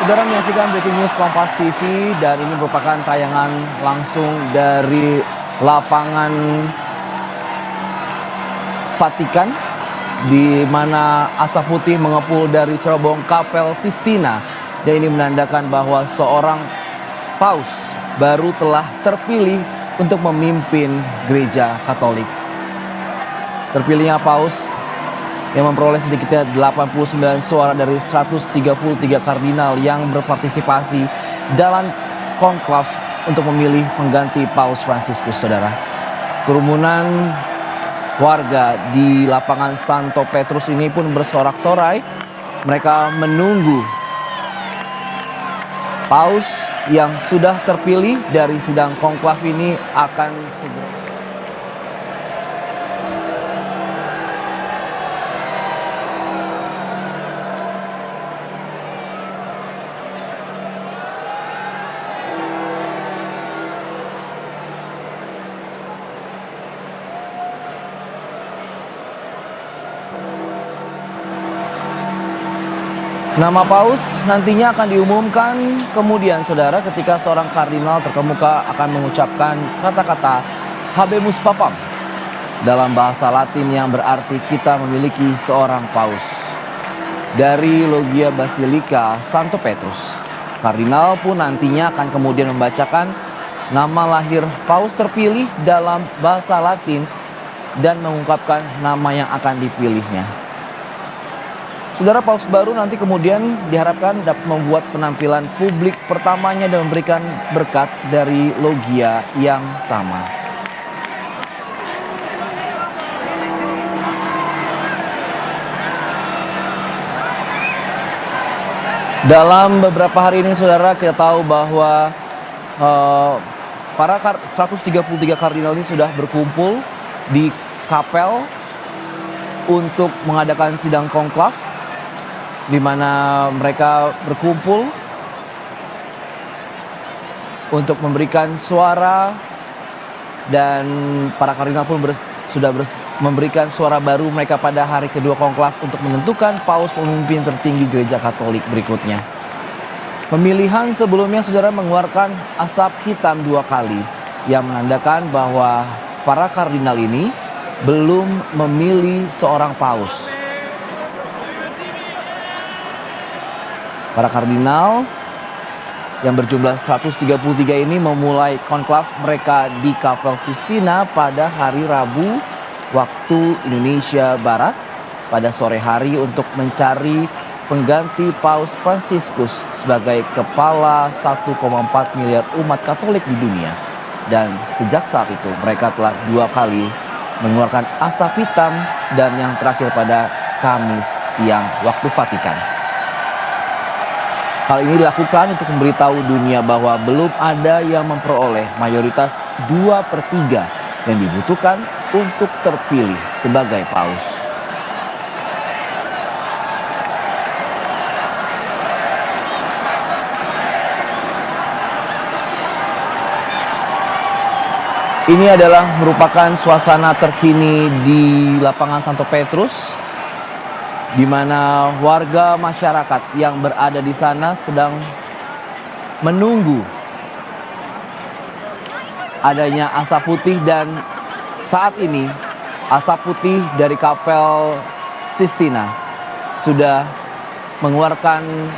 Saudara menyaksikan Breaking News Kompas TV dan ini merupakan tayangan langsung dari lapangan Vatikan di mana asap putih mengepul dari cerobong Kapel Sistina dan ini menandakan bahwa seorang paus baru telah terpilih untuk memimpin gereja Katolik. Terpilihnya paus yang memperoleh sedikitnya 89 suara dari 133 kardinal yang berpartisipasi dalam konklav untuk memilih pengganti Paus Fransiskus, saudara. Kerumunan warga di lapangan Santo Petrus ini pun bersorak-sorai. Mereka menunggu paus yang sudah terpilih dari sidang konklav ini akan segera. Nama paus nantinya akan diumumkan kemudian, saudara, ketika seorang kardinal terkemuka akan mengucapkan kata-kata Habemus Papam dalam bahasa Latin yang berarti kita memiliki seorang paus. Dari Logia Basilika Santo Petrus, kardinal pun nantinya akan kemudian membacakan nama lahir paus terpilih dalam bahasa Latin dan mengungkapkan nama yang akan dipilihnya. Saudara, paus baru nanti kemudian diharapkan dapat membuat penampilan publik pertamanya dan memberikan berkat dari logia yang sama. Dalam beberapa hari ini, saudara, kita tahu bahwa para 133 kardinal ini sudah berkumpul di kapel untuk mengadakan sidang konklav, di mana mereka berkumpul untuk memberikan suara, dan para kardinal pun sudah memberikan suara baru mereka pada hari kedua konklav untuk menentukan paus pemimpin tertinggi gereja Katolik berikutnya. Pemilihan sebelumnya, saudara, mengeluarkan asap hitam 2 kali yang menandakan bahwa para kardinal ini belum memilih seorang paus. Para kardinal yang berjumlah 133 ini memulai konklav mereka di Kapel Sistina pada hari Rabu waktu Indonesia Barat pada sore hari untuk mencari pengganti Paus Fransiskus sebagai kepala 1,4 miliar umat Katolik di dunia. Dan sejak saat itu mereka telah 2 kali mengeluarkan asap hitam dan yang terakhir pada Kamis siang waktu Vatikan. Hal ini dilakukan untuk memberitahu dunia bahwa belum ada yang memperoleh mayoritas 2/3 yang dibutuhkan untuk terpilih sebagai paus. Ini adalah merupakan suasana terkini di lapangan Santo Petrus, di mana warga masyarakat yang berada di sana sedang menunggu adanya asap putih, dan saat ini asap putih dari Kapel Sistina sudah mengeluarkan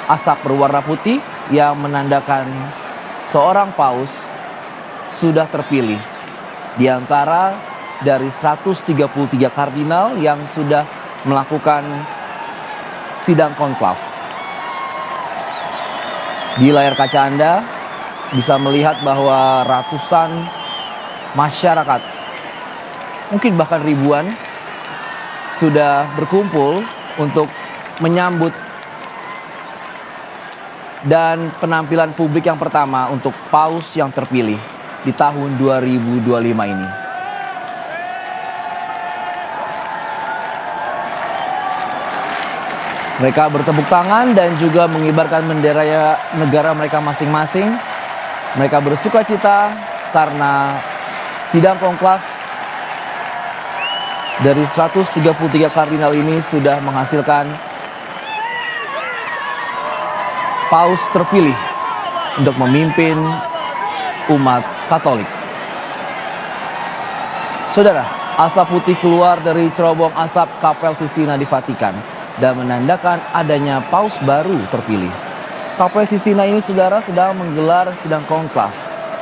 asap berwarna putih yang menandakan seorang paus sudah terpilih di antara dari 133 kardinal yang sudah melakukan sidang konklav. Di layar kaca Anda bisa melihat bahwa ratusan masyarakat, mungkin bahkan ribuan, sudah berkumpul untuk menyambut dan penampilan publik yang pertama untuk paus yang terpilih di tahun 2025 ini. Mereka bertepuk tangan dan juga mengibarkan bendera negara mereka masing-masing. Mereka bersuka cita karena sidang konklav dari 133 kardinal ini sudah menghasilkan Paus terpilih untuk memimpin umat Katolik. Saudara, asap putih keluar dari cerobong asap Kapel Sistina di Vatikan dan menandakan adanya paus baru terpilih. Kapel Sistina ini, saudara, sedang menggelar sidang konklav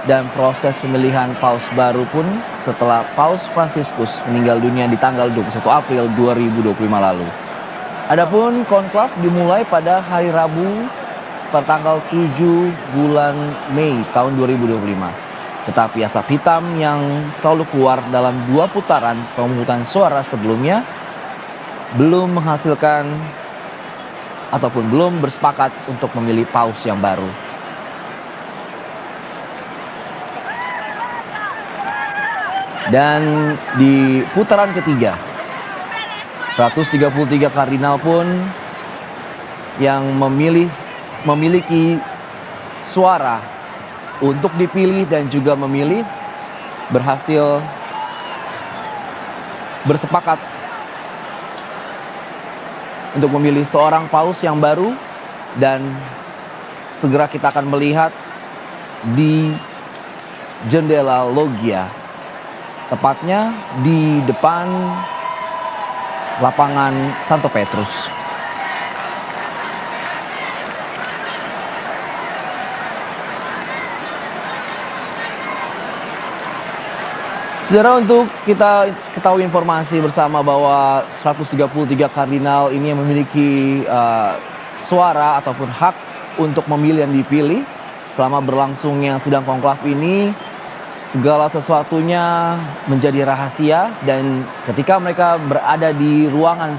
dan proses pemilihan paus baru pun setelah Paus Fransiskus meninggal dunia di tanggal 21 April 2025 lalu. Adapun konklav dimulai pada hari Rabu pertanggal 7 bulan Mei tahun 2025. Tetapi asap hitam yang selalu keluar dalam 2 putaran pemungutan suara sebelumnya belum menghasilkan ataupun belum bersepakat untuk memilih paus yang baru. Dan di putaran ketiga, 133 kardinal pun yang memiliki suara untuk dipilih dan juga memilih berhasil bersepakat untuk memilih seorang paus yang baru, dan segera kita akan melihat di jendela Loggia, tepatnya di depan lapangan Santo Petrus. Saudara, untuk kita ketahui informasi bersama bahwa 133 kardinal ini yang memiliki suara ataupun hak untuk memilih dan dipilih selama berlangsungnya sidang konklav ini. Segala sesuatunya menjadi rahasia, dan ketika mereka berada di ruangan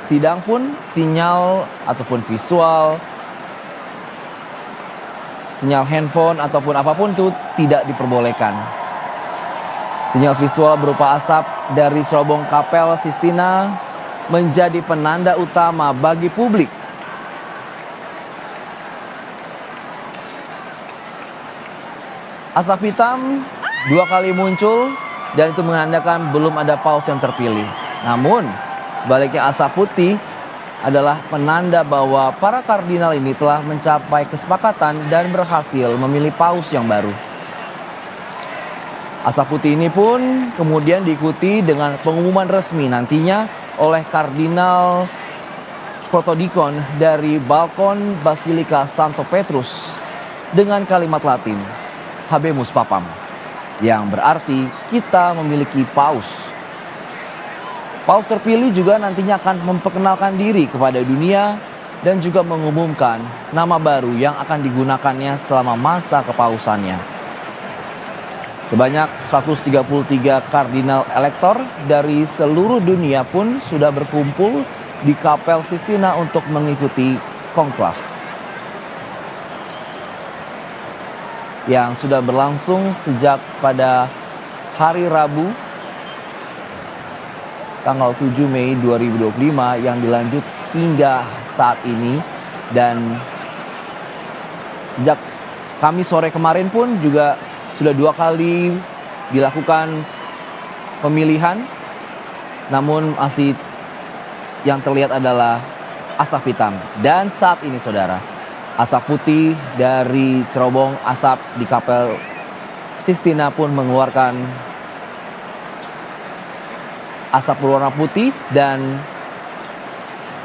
sidang pun sinyal ataupun visual, sinyal handphone ataupun apapun itu tidak diperbolehkan. Sinyal visual berupa asap dari cerobong Kapel Sistina menjadi penanda utama bagi publik. Asap hitam 2 kali muncul dan itu menandakan belum ada paus yang terpilih. Namun sebaliknya asap putih adalah penanda bahwa para kardinal ini telah mencapai kesepakatan dan berhasil memilih paus yang baru. Asap putih ini pun kemudian diikuti dengan pengumuman resmi nantinya oleh Kardinal Protodikon dari balkon Basilika Santo Petrus dengan kalimat Latin Habemus Papam, yang berarti kita memiliki paus. Paus terpilih juga nantinya akan memperkenalkan diri kepada dunia dan juga mengumumkan nama baru yang akan digunakannya selama masa kepausannya. Sebanyak 133 kardinal elektor dari seluruh dunia pun sudah berkumpul di Kapel Sistina untuk mengikuti konklav yang sudah berlangsung sejak pada hari Rabu tanggal 7 Mei 2025 yang dilanjut hingga saat ini, dan sejak Kamis sore kemarin pun juga sudah 2 kali dilakukan pemilihan, namun masih yang terlihat adalah asap hitam. Dan saat ini, saudara, asap putih dari cerobong asap di Kapel Sistina pun mengeluarkan asap berwarna putih, dan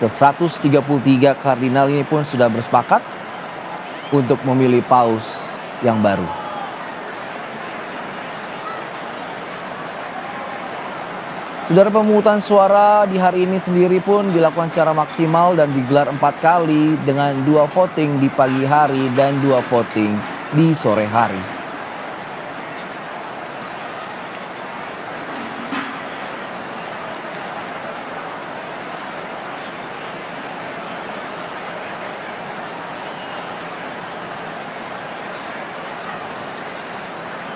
ke 133 kardinal ini pun sudah bersepakat untuk memilih paus yang baru. Saudara, pemungutan suara di hari ini sendiri pun dilakukan secara maksimal dan digelar 4 kali dengan 2 voting di pagi hari dan 2 voting di sore hari.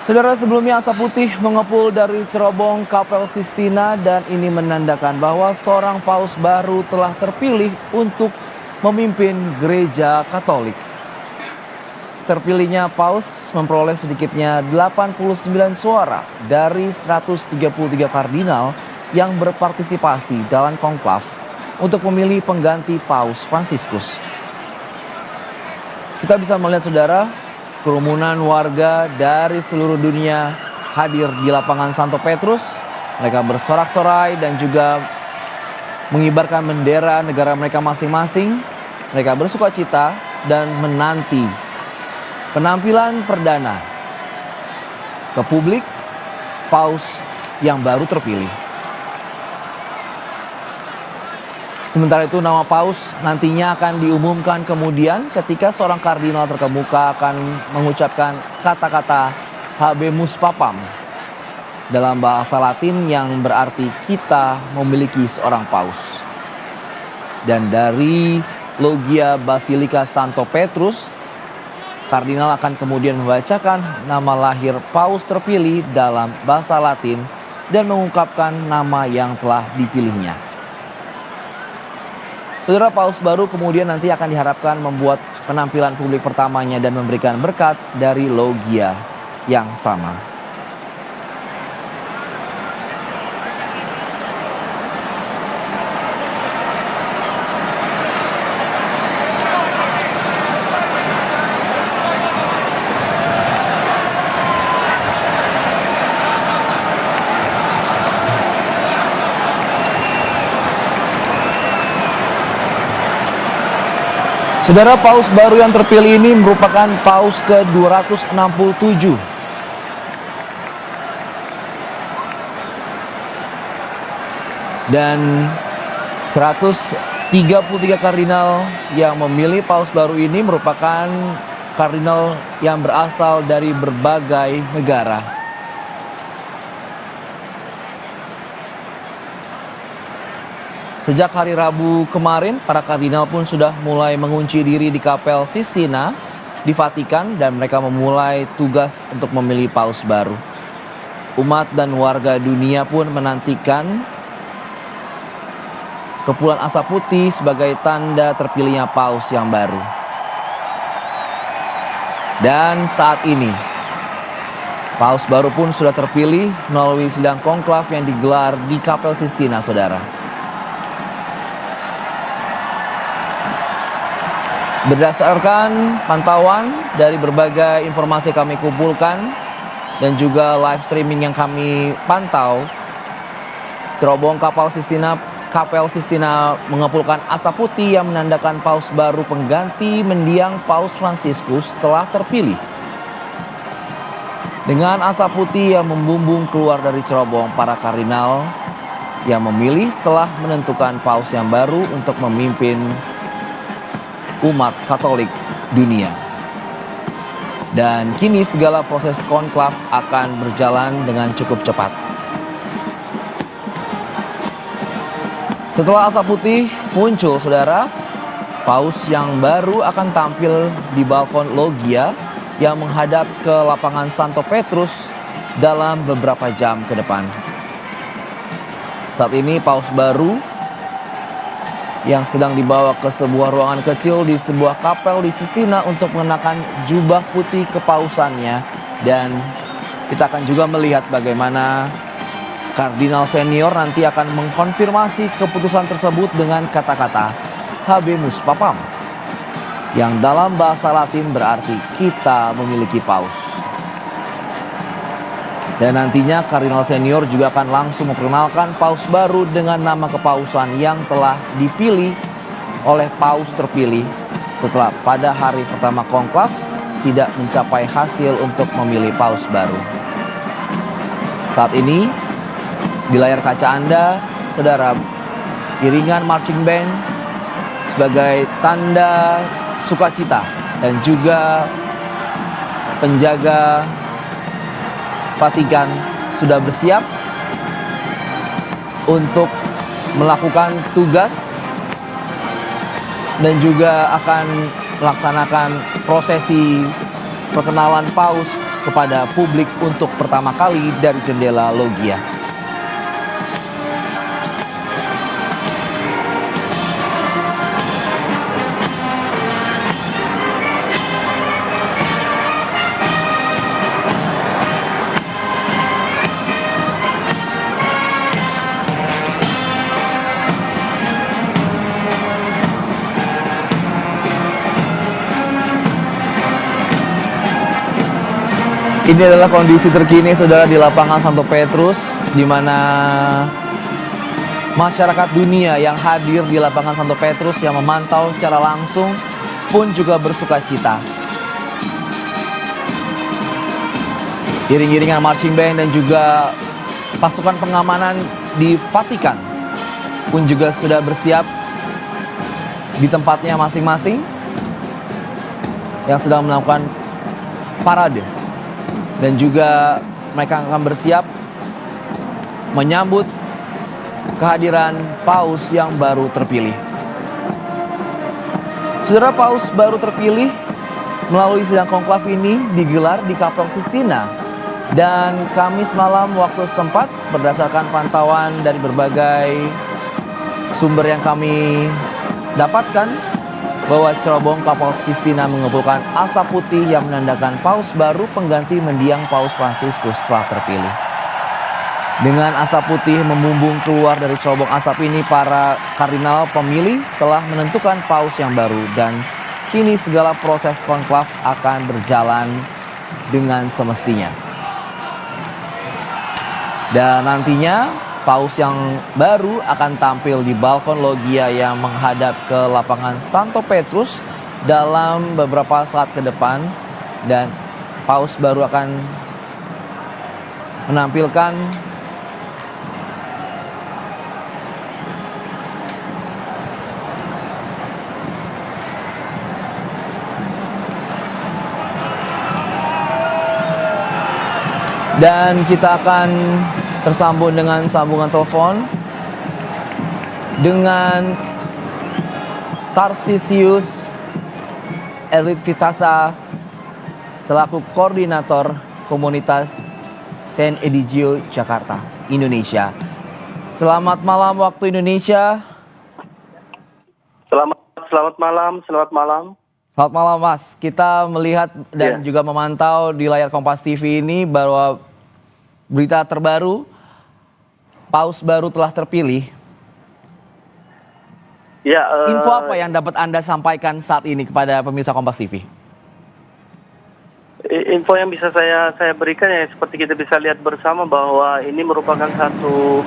Saudara, sebelumnya asap putih mengepul dari cerobong Kapel Sistina, dan ini menandakan bahwa seorang paus baru telah terpilih untuk memimpin gereja Katolik. Terpilihnya paus memperoleh sedikitnya 89 suara dari 133 kardinal yang berpartisipasi dalam konklav untuk memilih pengganti Paus Fransiskus. Kita bisa melihat saudara, kerumunan warga dari seluruh dunia hadir di lapangan Santo Petrus. Mereka bersorak-sorai dan juga mengibarkan bendera negara mereka masing-masing. Mereka bersukacita dan menanti penampilan perdana ke publik Paus yang baru terpilih. Sementara itu nama Paus nantinya akan diumumkan kemudian ketika seorang kardinal terkemuka akan mengucapkan kata-kata Habemus Papam dalam bahasa Latin yang berarti kita memiliki seorang Paus. Dan dari Logia Basilika Santo Petrus, kardinal akan kemudian membacakan nama lahir Paus terpilih dalam bahasa Latin dan mengungkapkan nama yang telah dipilihnya. Saudara, Paus baru kemudian nanti akan diharapkan membuat penampilan publik pertamanya dan memberikan berkat dari logia yang sama. Saudara, Paus baru yang terpilih ini merupakan Paus ke-267. Dan 133 kardinal yang memilih Paus baru ini merupakan kardinal yang berasal dari berbagai negara. Sejak hari Rabu kemarin, para kardinal pun sudah mulai mengunci diri di Kapel Sistina di Vatikan dan mereka memulai tugas untuk memilih Paus baru. Umat dan warga dunia pun menantikan kepulan asap putih sebagai tanda terpilihnya Paus yang baru. Dan saat ini, Paus baru pun sudah terpilih melalui sidang konklav yang digelar di Kapel Sistina, saudara. Berdasarkan pantauan dari berbagai informasi kami kumpulkan dan juga live streaming yang kami pantau, cerobong Kapel Sistina mengepulkan asap putih yang menandakan Paus baru pengganti mendiang Paus Fransiskus telah terpilih. Dengan asap putih yang membumbung keluar dari cerobong, para kardinal yang memilih telah menentukan Paus yang baru untuk memimpin umat Katolik dunia. Dan kini segala proses konklav akan berjalan dengan cukup cepat. Setelah asap putih muncul, saudara, Paus yang baru akan tampil di balkon logia yang menghadap ke lapangan Santo Petrus dalam beberapa jam ke depan. Saat ini Paus baru yang sedang dibawa ke sebuah ruangan kecil di sebuah kapel di Sistina untuk mengenakan jubah putih kepausannya. Dan kita akan juga melihat bagaimana kardinal senior nanti akan mengkonfirmasi keputusan tersebut dengan kata-kata Habemus Papam, yang dalam bahasa Latin berarti kita memiliki Paus. Dan nantinya kardinal senior juga akan langsung memperkenalkan Paus baru dengan nama kepausan yang telah dipilih oleh Paus terpilih setelah pada hari pertama konklav tidak mencapai hasil untuk memilih Paus baru. Saat ini di layar kaca Anda, saudara, iringan marching band sebagai tanda sukacita dan juga penjaga Vatikan sudah bersiap untuk melakukan tugas dan juga akan melaksanakan prosesi perkenalan Paus kepada publik untuk pertama kali dari jendela logia. Ini adalah kondisi terkini saudara di lapangan Santo Petrus, di mana masyarakat dunia yang hadir di lapangan Santo Petrus yang memantau secara langsung pun juga bersuka cita. Iring-iringan marching band dan juga pasukan pengamanan di Vatikan pun juga sudah bersiap di tempatnya masing-masing yang sedang melakukan parade. Dan juga mereka akan bersiap menyambut kehadiran Paus yang baru terpilih. Saudara, Paus baru terpilih melalui sidang konklav ini digelar di Kapel Sistina. Dan Kamis malam waktu setempat, berdasarkan pantauan dari berbagai sumber yang kami dapatkan, bahwa cerobong Kapel Sistina mengumpulkan asap putih yang menandakan Paus baru pengganti mendiang Paus Fransiskus telah terpilih. Dengan asap putih membumbung keluar dari cerobong asap ini, para kardinal pemilih telah menentukan Paus yang baru dan kini segala proses konklav akan berjalan dengan semestinya. Dan nantinya Paus yang baru akan tampil di balkon loggia yang menghadap ke lapangan Santo Petrus dalam beberapa saat ke depan, dan Paus baru akan menampilkan dan kita akan tersambung dengan sambungan telepon dengan Tarsisius Elitvitasa selaku koordinator komunitas Saint Edigio Jakarta, Indonesia. Selamat malam waktu Indonesia. Selamat malam. Selamat malam Mas. Kita melihat dan juga memantau di layar Kompas TV ini bahwa berita terbaru, Paus baru telah terpilih. Ya, info apa yang dapat Anda sampaikan saat ini kepada pemirsa Kompas TV? Info yang bisa saya berikan ya seperti kita bisa lihat bersama bahwa ini merupakan satu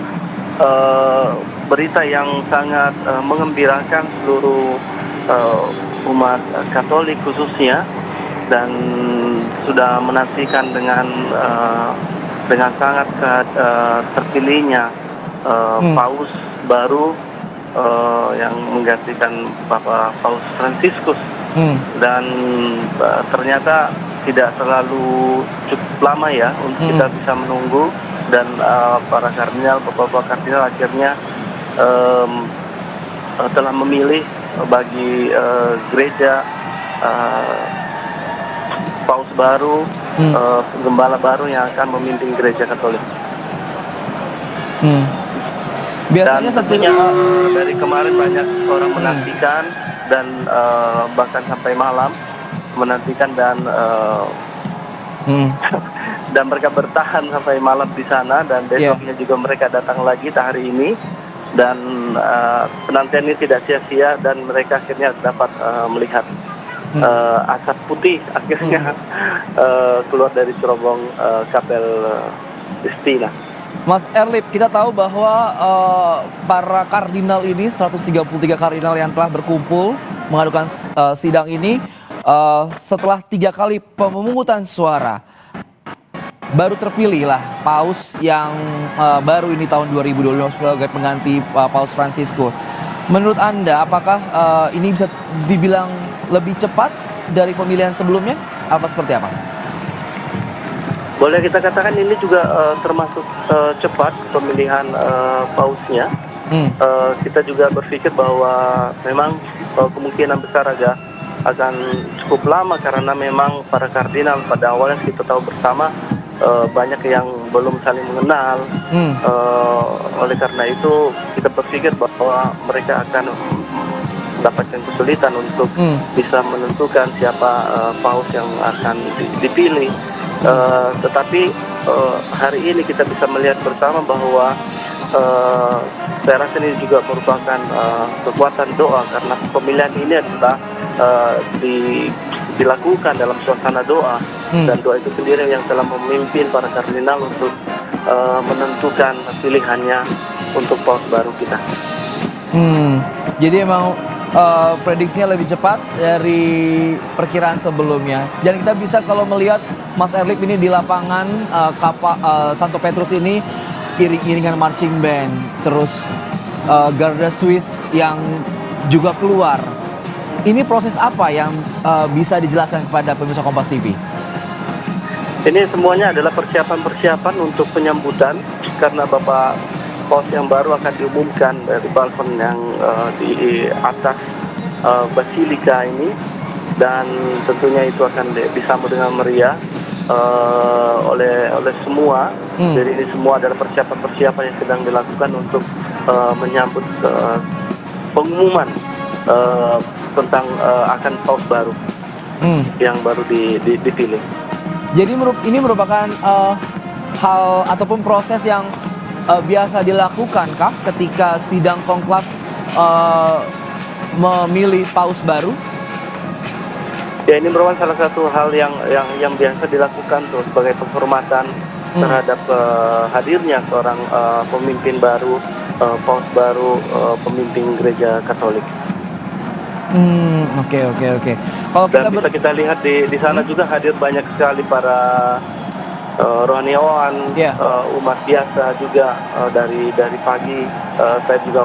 berita yang sangat mengembirakan seluruh umat Katolik khususnya, dan sudah menantikan dengan sangat terpilihnya Paus baru yang menggantikan Bapak Paus Fransiskus. Dan ternyata tidak terlalu cukup lama ya untuk kita bisa menunggu, dan para kardinal, Bapak kardinal akhirnya telah memilih bagi gereja Paus baru, gembala baru yang akan memimpin gereja Katolik. Dan tentunya dari kemarin banyak orang menantikan dan bahkan sampai malam menantikan, dan dan mereka bertahan sampai malam di sana, dan besoknya juga mereka datang lagi hari ini, dan penantian ini tidak sia-sia dan mereka akhirnya dapat melihat asap putih akhirnya keluar dari cerobong Kapel Sistina. Mas Erlip, kita tahu bahwa para kardinal ini, 133 kardinal yang telah berkumpul mengadukan sidang ini, setelah 3 kali pemungutan suara, baru terpilihlah Paus yang baru ini tahun 2022 sebagai pengganti Paus Fransiskus. Menurut Anda, apakah ini bisa dibilang lebih cepat dari pemilihan sebelumnya? Apa seperti apa? Boleh kita katakan ini juga termasuk cepat pemilihan pausnya. Kita juga berpikir bahwa memang kemungkinan besar akan cukup lama, karena memang para kardinal pada awalnya kita tahu bersama banyak yang belum saling mengenal. Oleh karena itu kita berpikir bahwa mereka akan mendapatkan kesulitan untuk bisa menentukan siapa paus yang akan dipilih. Tetapi hari ini kita bisa melihat bersama bahwa saya rasa ini juga merupakan kekuatan doa, karena pemilihan ini adalah dilakukan dalam suasana doa, dan doa itu sendiri yang telah memimpin para kardinal untuk menentukan pilihannya untuk paus baru kita. Jadi emang prediksinya lebih cepat dari perkiraan sebelumnya. Dan kita bisa kalau melihat Mas Erlip ini di lapangan Santo Petrus ini iring-iringan marching band, terus Garda Swiss yang juga keluar. Ini proses apa yang bisa dijelaskan kepada pemirsa Kompas TV? Ini semuanya adalah persiapan-persiapan untuk penyambutan, karena Bapak Paus yang baru akan diumumkan dari balkon yang di atas Basilika ini, dan tentunya itu akan disambut dengan meriah oleh semua. Jadi ini semua adalah persiapan-persiapan yang sedang dilakukan untuk menyambut pengumuman tentang akan paus baru yang baru dipilih. Jadi ini merupakan hal ataupun proses yang biasa dilakukan kah ketika sidang konklav memilih paus baru? Ya, ini merupakan salah satu hal yang biasa dilakukan tuh sebagai penghormatan terhadap hadirnya seorang pemimpin baru, paus baru, pemimpin gereja Katolik. Oke. Kalau dan bisa kita lihat di sana juga hadir banyak sekali para rohaniawan, umat biasa juga dari pagi. Saya juga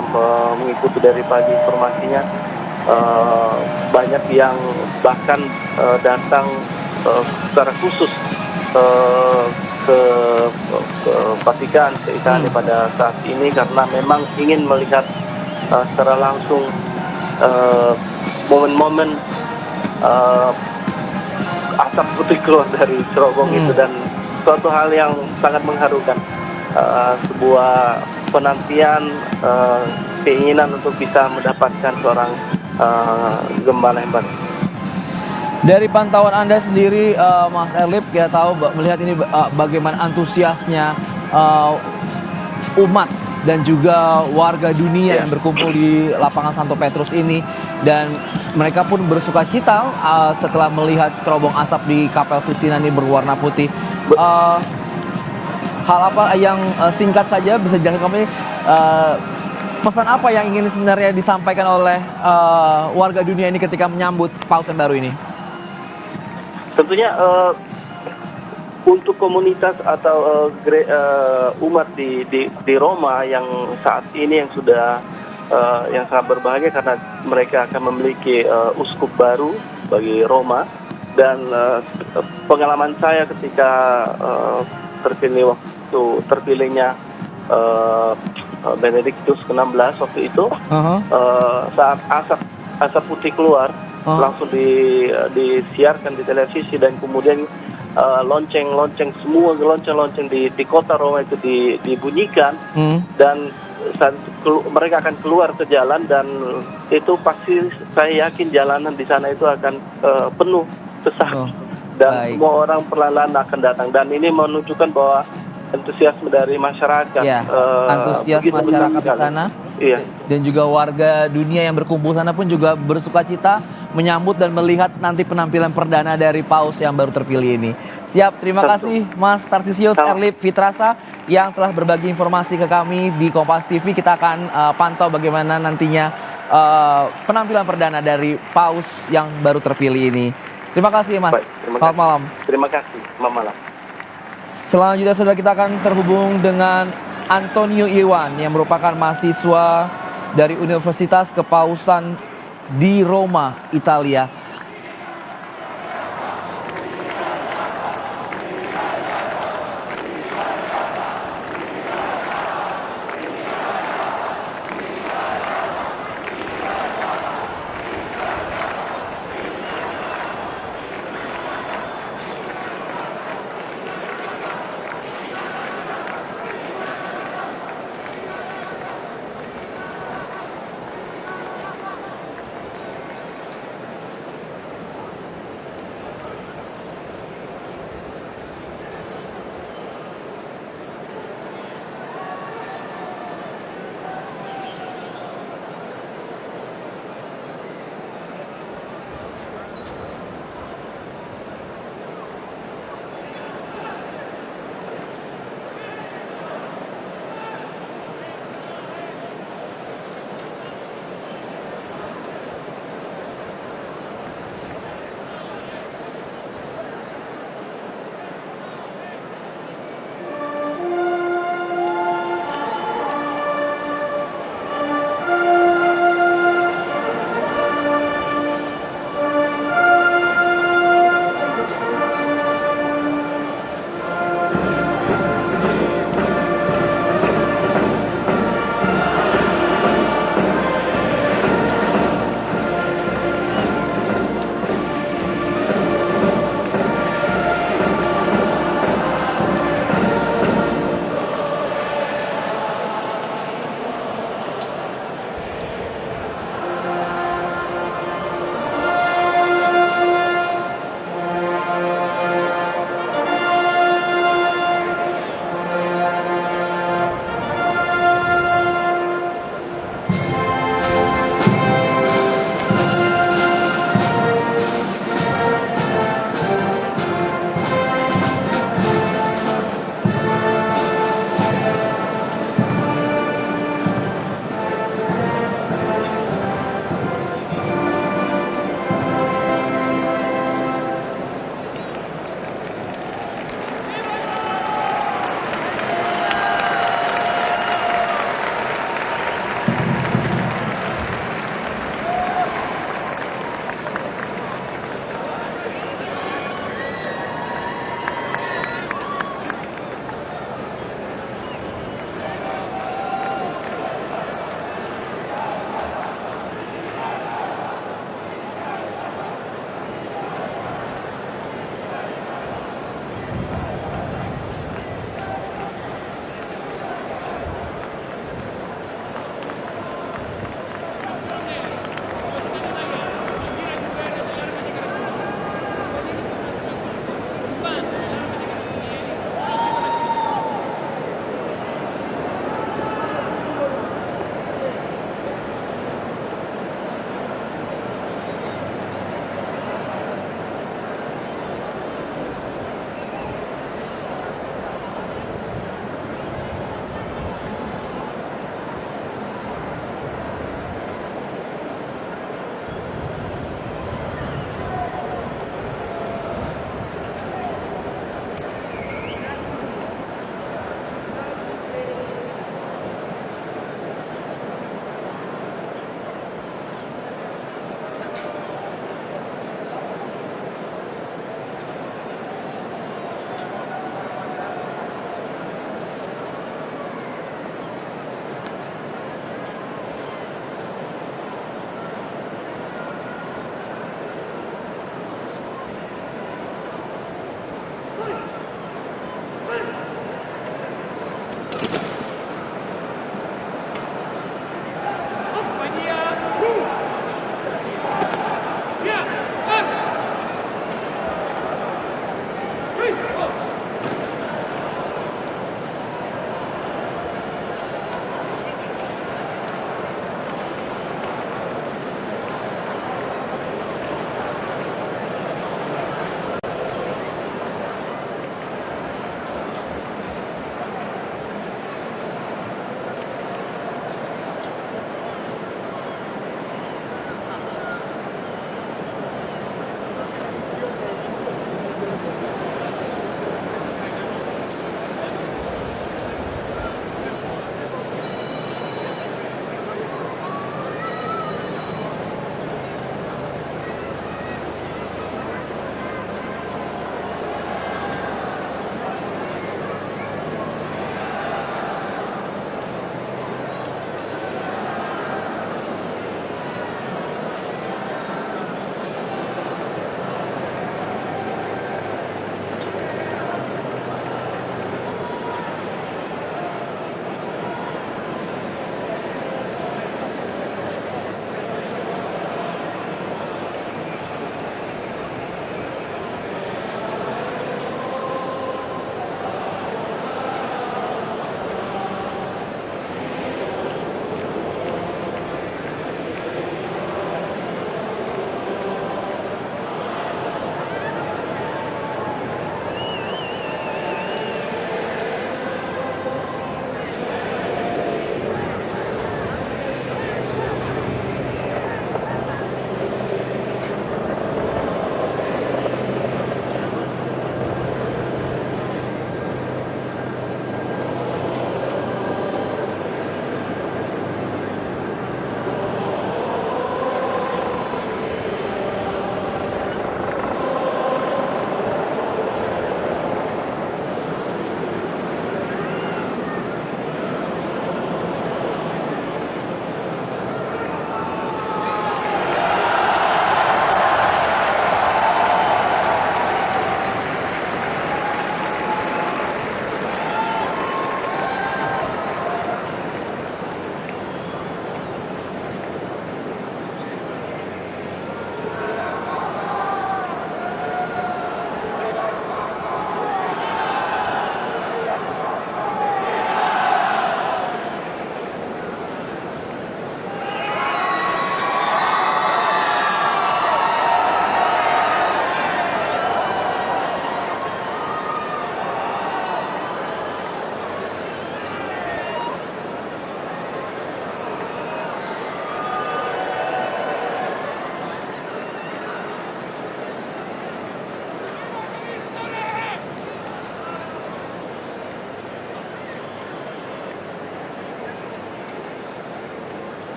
mengikuti dari pagi informasinya. Banyak yang bahkan datang secara khusus ke Vatikan, ke Italia pada saat ini, karena memang ingin melihat secara langsung momen-momen asap putih keluar dari cerobong itu, dan suatu hal yang sangat mengharukan, sebuah penantian, keinginan untuk bisa mendapatkan seorang gembala yang baru. Dari pantauan Anda sendiri, Mas Erlip, kita tahu melihat ini bagaimana antusiasnya umat dan juga warga dunia yang berkumpul di lapangan Santo Petrus ini, dan mereka pun bersuka cita setelah melihat cerobong asap di Kapel Sistina ini berwarna putih. Hal apa yang singkat saja bisa dijelaskan kami, pesan apa yang ingin sebenarnya disampaikan oleh warga dunia ini ketika menyambut paus yang baru ini? Tentunya untuk komunitas atau umat di Roma yang saat ini yang sudah yang sangat berbahagia, karena mereka akan memiliki uskup baru bagi Roma. Dan pengalaman saya ketika terpilihnya Benediktus ke-16 waktu itu, saat asap putih keluar, langsung disiarkan di televisi, dan kemudian lonceng-lonceng di kota Roma itu dibunyikan, dan saat mereka akan keluar ke jalan, dan itu pasti saya yakin jalanan di sana itu akan penuh sesak, dan semua orang perlahan akan datang, dan ini menunjukkan bahwa antusiasme dari masyarakat, antusias masyarakat di sana, dan juga warga dunia yang berkumpul sana pun juga bersuka cita menyambut dan melihat nanti penampilan perdana dari paus yang baru terpilih ini. Siap, terima kasih Mas Tarsisius Erlip Fitrasa yang telah berbagi informasi ke kami di Kompas TV. Kita akan pantau bagaimana nantinya penampilan perdana dari paus yang baru terpilih ini. Terima kasih Mas. Selamat malam. Terima kasih. Selamat malam. Selanjutnya saudara, kita akan terhubung dengan Antonio Iwan yang merupakan mahasiswa dari Universitas Kepausan di Roma, Italia.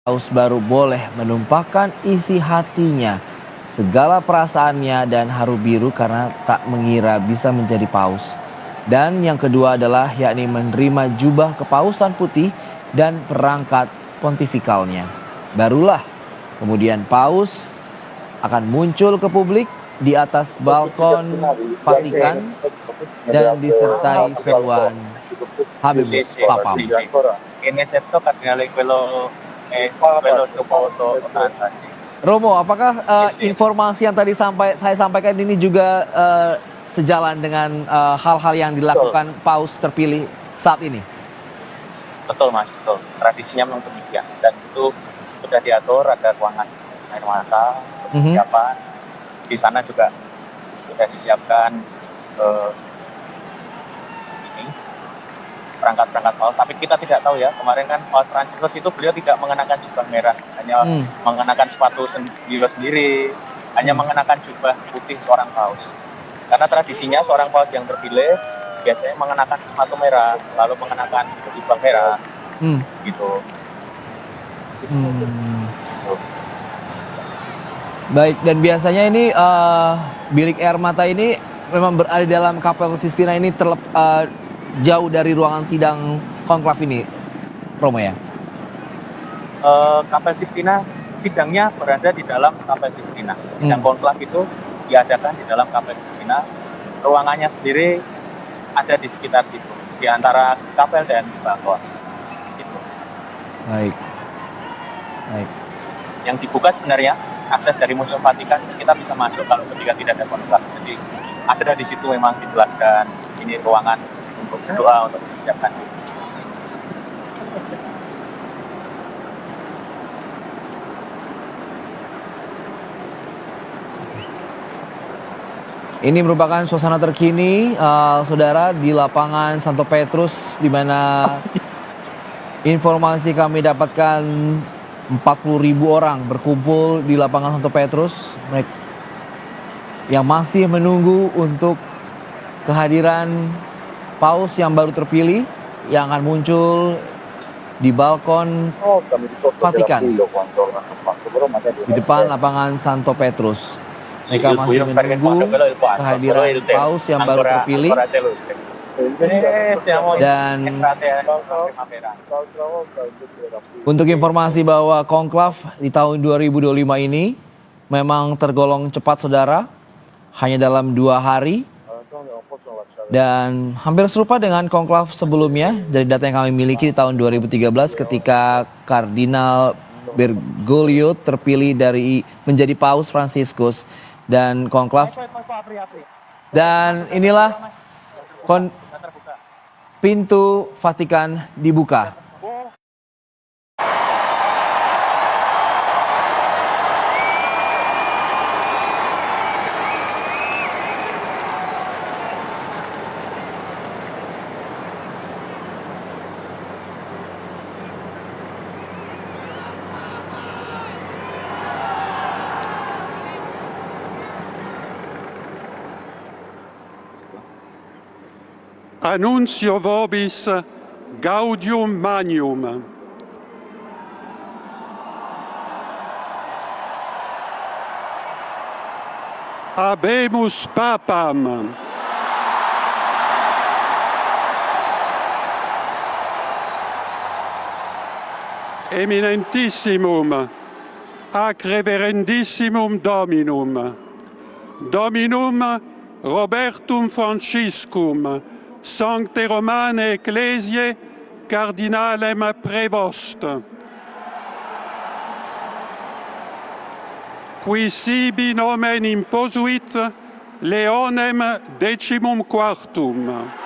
Paus baru boleh menumpahkan isi hatinya, segala perasaannya dan haru biru karena tak mengira bisa menjadi paus. Dan yang kedua adalah yakni menerima jubah kepausan putih dan perangkat pontifikalnya. Barulah kemudian paus akan muncul ke publik di atas balkon Vatikan dan disertai seruan Habemus Papam. Ini certo kardinale quello dopo Romo, apakah informasi yang tadi saya sampaikan ini juga sejalan dengan hal-hal yang dilakukan paus terpilih saat ini? Betul Mas, betul. Tradisinya memang demikian dan itu sudah diatur, ada ruangan air mata, persiapan. Di sana juga sudah disiapkan perangkat-perangkat paus, tapi kita tidak tahu ya, kemarin kan Paus Fransiskus itu beliau tidak mengenakan jubah merah, hanya mengenakan sepatu sendiri, hanya mengenakan jubah putih seorang paus. Karena tradisinya seorang paus yang terpilih biasanya mengenakan sepatu merah, lalu mengenakan jubah merah, gitu. Baik, dan biasanya ini bilik air mata ini memang berada dalam Kapel Sistina ini jauh dari ruangan sidang konklav ini, Romo ya? Kapel Sistina, sidangnya berada di dalam Kapel Sistina. Sidang konklav itu diadakan di dalam Kapel Sistina. Ruangannya sendiri ada di sekitar situ, di antara kapel dan balkon. Gitu. Baik. Yang dibuka sebenarnya akses dari Museum Vatikan, kita bisa masuk kalau ketika tidak ada konklav. Jadi ada di situ memang dijelaskan ini ruangan untuk doa, untuk mempersiapkan diri. Ini merupakan suasana terkini, saudara, di lapangan Santo Petrus, di mana informasi kami dapatkan 40.000 orang berkumpul di lapangan Santo Petrus, yang masih menunggu untuk kehadiran paus yang baru terpilih yang akan muncul di balkon Vatikan di depan lapangan Santo Petrus. Mereka masih menunggu kehadiran paus yang baru terpilih. Dan untuk informasi bahwa konklav di tahun 2025 ini memang tergolong cepat, saudara, hanya dalam 2 hari. Dan hampir serupa dengan konklav sebelumnya dari data yang kami miliki di tahun 2013 ketika Kardinal Bergoglio terpilih menjadi Paus Fransiskus dan konklav. Dan inilah pintu Vatikan dibuka. Annuncio vobis gaudium magnum. Habemus Papam. Eminentissimum, ac reverendissimum Dominum, Dominum Robertum Franciscum, Sancte Romane Ecclesiae Cardinalem Prevost, qui sibi nomen imposuit Leonem XIV.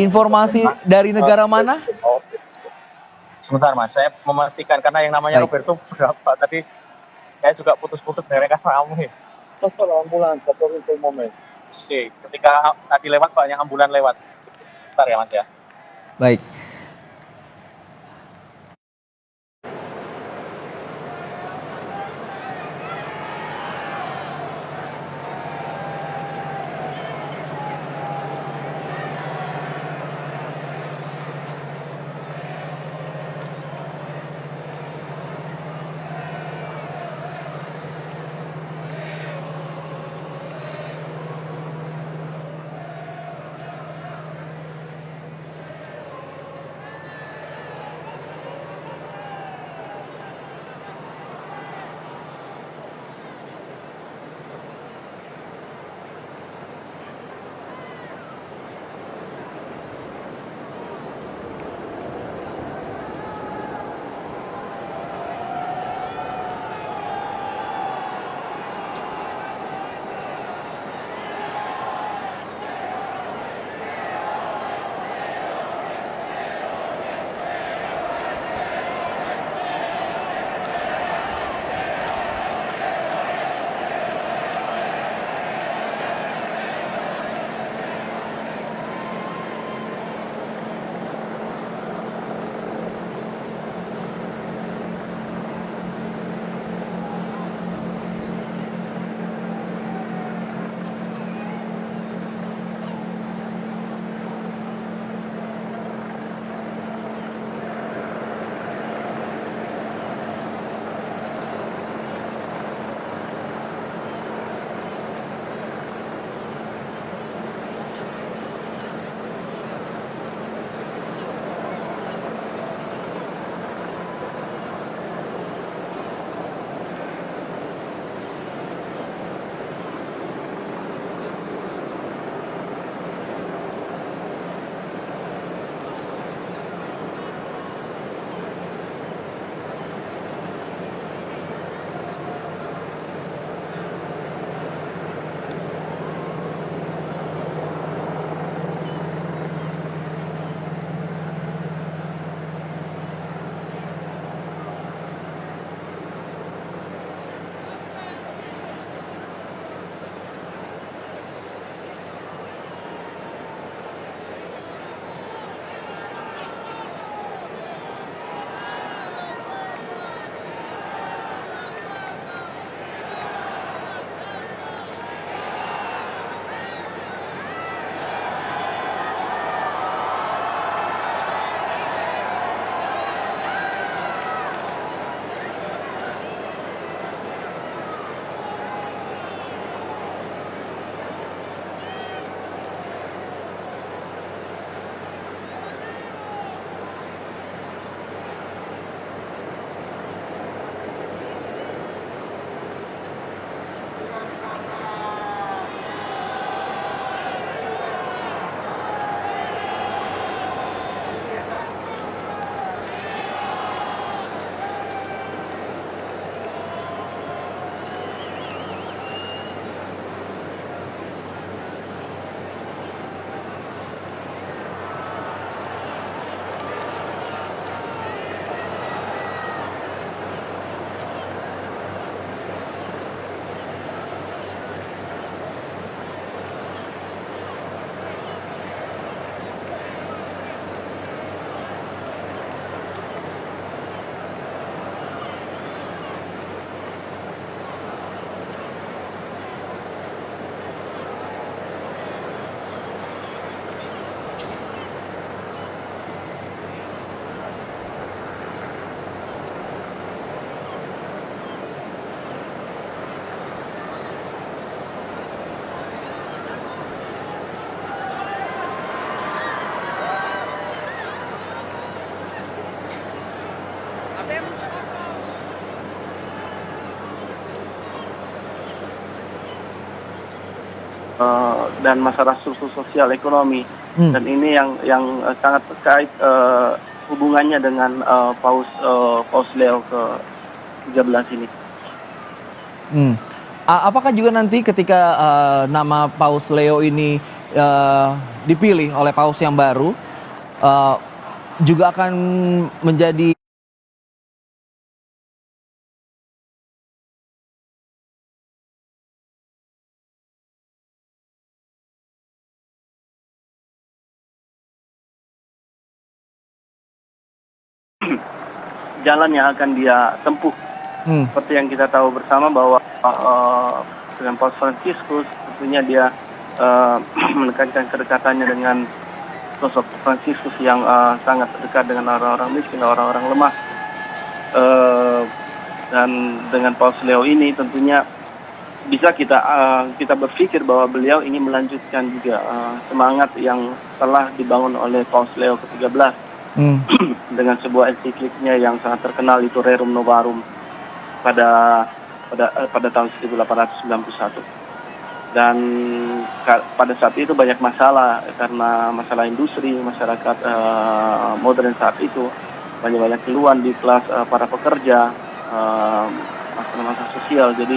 Informasi dari negara mana? Sebentar Mas, saya memastikan karena yang namanya Baik. Roberto berapa tadi saya juga putus-putus dari karena ramai. Ketika tadi lewat banyak ambulan lewat. Bentar ya Mas ya. Baik. Dan masalah sosial ekonomi, dan ini yang sangat terkait hubungannya dengan Paus Leo ke-13 ini. Apakah juga nanti ketika nama Paus Leo ini dipilih oleh Paus yang baru, juga akan menjadi jalan yang akan dia tempuh? Seperti yang kita tahu bersama bahwa dengan Paus Fransiskus tentunya dia menekankan kedekatannya dengan sosok Fransiskus yang sangat dekat dengan orang-orang miskin, orang-orang lemah. Dan dengan Paus Leo ini tentunya bisa kita berpikir bahwa beliau ingin melanjutkan juga semangat yang telah dibangun oleh Paus Leo ke-13 dengan sebuah ensikliknya yang sangat terkenal, itu Rerum Novarum pada tahun 1891. Dan pada saat itu banyak masalah karena masalah industri, masyarakat modern saat itu banyak keluhan di kelas para pekerja, masalah sosial. Jadi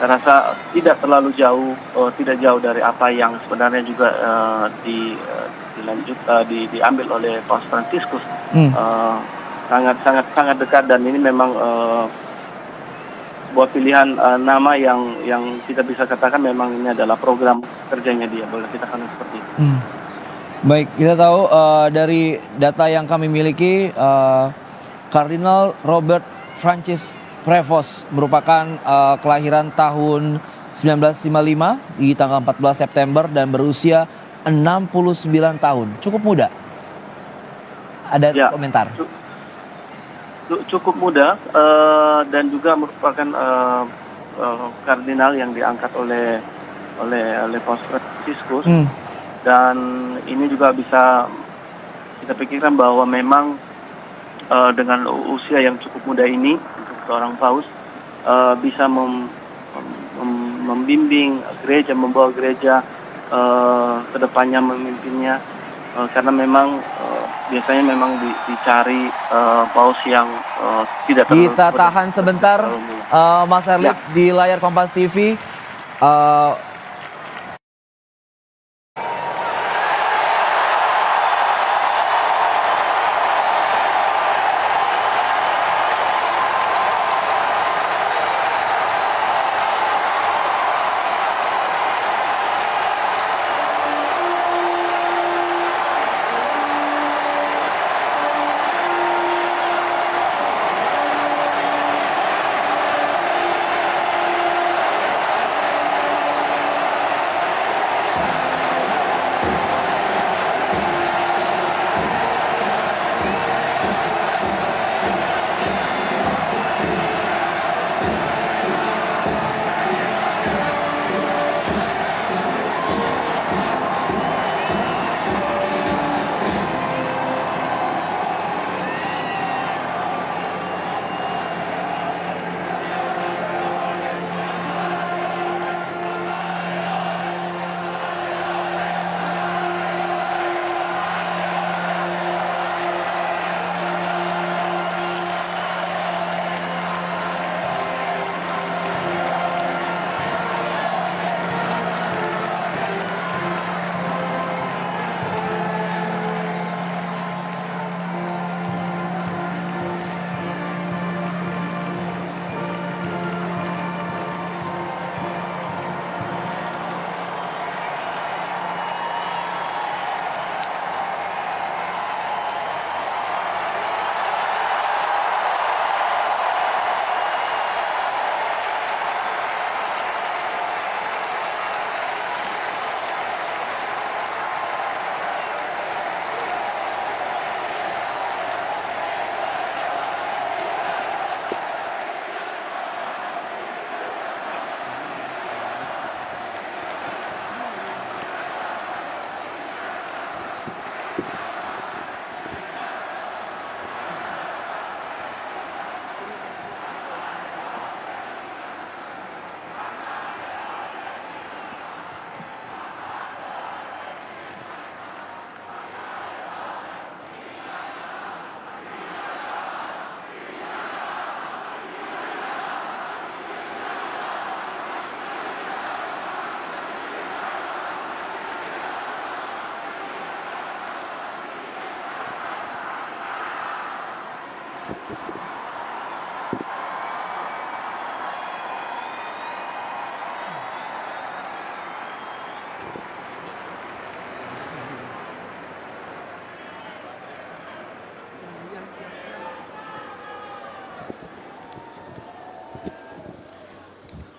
saya rasa tidak terlalu jauh, tidak jauh dari apa yang sebenarnya juga diambil oleh Paus Fransiskus. Sangat dekat, dan ini memang buat pilihan nama yang kita bisa katakan memang ini adalah program kerjanya dia, boleh kita katakan seperti itu. Baik, kita tahu dari data yang kami miliki, Kardinal Robert Francis Prevost merupakan kelahiran tahun 1955 di tanggal 14 September dan berusia 69 tahun. Cukup muda. Ada komentar? Cukup muda, dan juga merupakan kardinal yang diangkat oleh Paus Fransiskus. Dan ini juga bisa kita pikirkan bahwa memang dengan usia yang cukup muda ini untuk seorang paus bisa membimbing gereja, membawa gereja ke depannya, memimpinnya, karena memang biasanya memang dicari paus yang tidak terlalu. Kita tahan sebentar, Mas Herlip, di layar Kompas TV.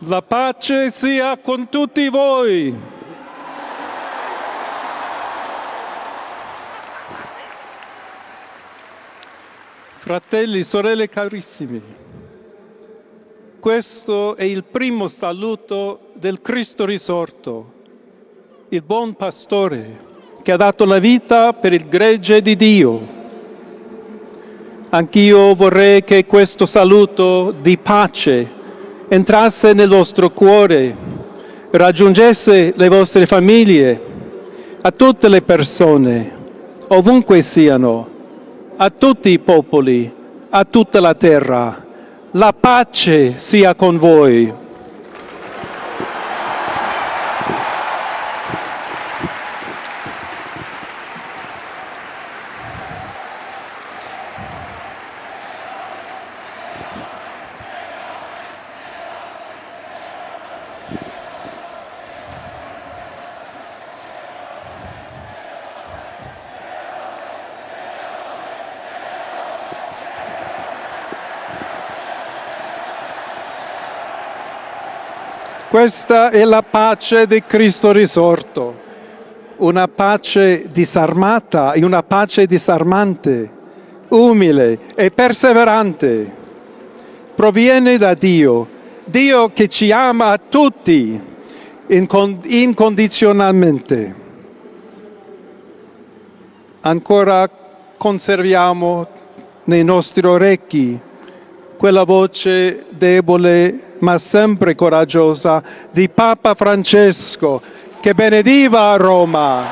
La pace sia con tutti voi. Fratelli, sorelle carissimi, questo è il primo saluto del Cristo risorto, il buon pastore che ha dato la vita per il gregge di Dio. Anch'io vorrei che questo saluto di pace entrasse nel vostro cuore, raggiungesse le vostre famiglie, a tutte le persone, ovunque siano, a tutti i popoli, a tutta la terra. La pace sia con voi. Questa è la pace di Cristo risorto, una pace disarmata e una pace disarmante, umile e perseverante. Proviene da Dio, Dio che ci ama a tutti incondizionalmente. Ancora conserviamo nei nostri orecchi quella voce debole ma sempre coraggiosa di Papa Francesco che benediva Roma.